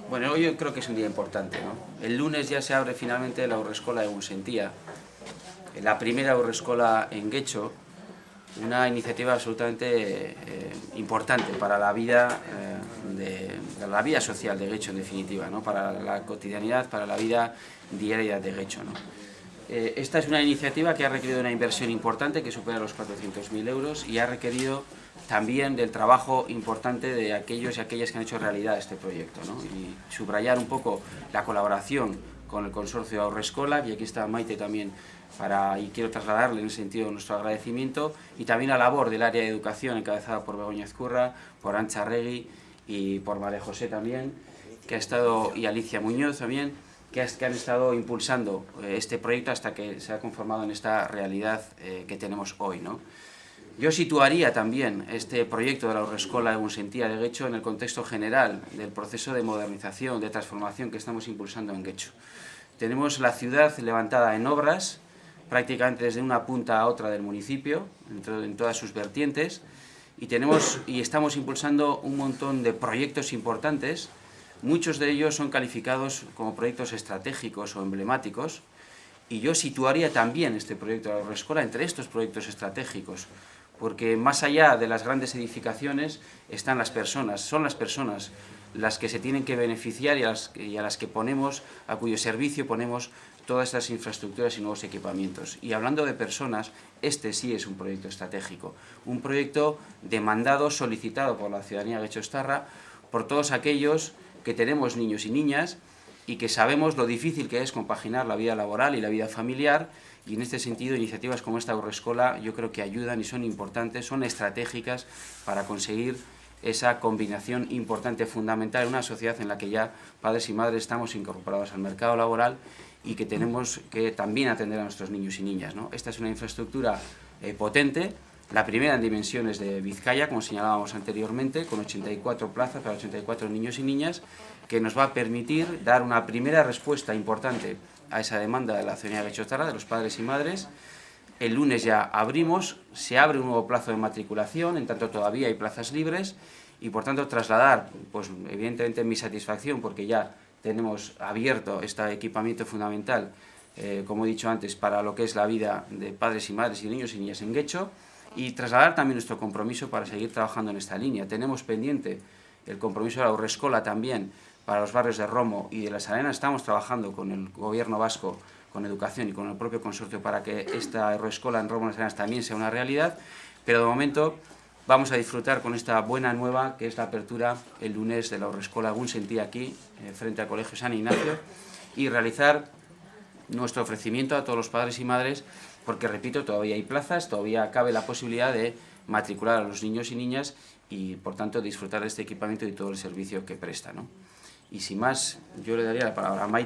Bueno, hoy yo creo que es un día importante, ¿no? El lunes ya se abre finalmente la Haurreskolak Egun Sentia, la primera Haurreskolak en Getxo, una iniciativa absolutamente importante para la vida, de la vida social de Getxo, en definitiva, ¿no? Para la cotidianidad, para la vida diaria de Getxo, ¿no? Esta es una iniciativa que ha requerido una inversión importante que supera los 400.000 euros y ha requerido también del trabajo importante de aquellos y aquellas que han hecho realidad este proyecto, ¿no? Y subrayar un poco la colaboración con el consorcio Haurreskolak, y aquí está Maite también, y quiero trasladarle en ese sentido nuestro agradecimiento, y también la labor del área de educación encabezada por Begoña Ezcurra, por Antxa Regui y por María José también, que ha estado, y Alicia Muñoz también, que han estado impulsando este proyecto hasta que se ha conformado en esta realidad que tenemos hoy, ¿no? Yo situaría también este proyecto de la Haurreskolak Egun Sentia de Getxo en el contexto general del proceso de modernización, de transformación que estamos impulsando en Getxo. Tenemos la ciudad levantada en obras, prácticamente desde una punta a otra del municipio, en todas sus vertientes, y estamos impulsando un montón de proyectos importantes. Muchos de ellos son calificados como proyectos estratégicos o emblemáticos, y yo situaría también este proyecto de la Haurreskolak entre estos proyectos estratégicos, porque más allá de las grandes edificaciones están las personas, son las personas las que se tienen que beneficiar y a las que ponemos, a cuyo servicio ponemos todas estas infraestructuras y nuevos equipamientos. Y hablando de personas, este sí es un proyecto estratégico, un proyecto demandado, solicitado por la ciudadanía getxostarra, por todos aquellos que tenemos niños y niñas y que sabemos lo difícil que es compaginar la vida laboral y la vida familiar, y en este sentido iniciativas como esta Haurreskolak yo creo que ayudan y son importantes, son estratégicas para conseguir esa combinación importante, fundamental en una sociedad en la que ya padres y madres estamos incorporados al mercado laboral y que tenemos que también atender a nuestros niños y niñas, ¿no? Esta es una infraestructura potente, la primera en dimensiones de Vizcaya, como señalábamos anteriormente, con 84 plazas para 84 niños y niñas, que nos va a permitir dar una primera respuesta importante a esa demanda de la ciudadanía getxostarra, de los padres y madres. El lunes ya abrimos, se abre un nuevo plazo de matriculación, en tanto todavía hay plazas libres, y por tanto trasladar, pues evidentemente mi satisfacción, porque ya tenemos abierto este equipamiento fundamental, como he dicho antes, para lo que es la vida de padres y madres y niños y niñas en Getxo, y trasladar también nuestro compromiso para seguir trabajando en esta línea. Tenemos pendiente el compromiso de la Haurreskolak también para los barrios de Romo y de Las Arenas. Estamos trabajando con el gobierno vasco, con educación y con el propio consorcio para que esta Haurreskolak en Romo y Las Arenas también sea una realidad, pero de momento vamos a disfrutar con esta buena nueva que es la apertura el lunes de la Haurreskolak Egun Sentia aquí, frente al Colegio San Ignacio, y realizar nuestro ofrecimiento a todos los padres y madres, porque repito, todavía hay plazas, todavía cabe la posibilidad de matricular a los niños y niñas y por tanto disfrutar de este equipamiento y todo el servicio que presta, ¿no? Y sin más, yo le daría la palabra a Maite.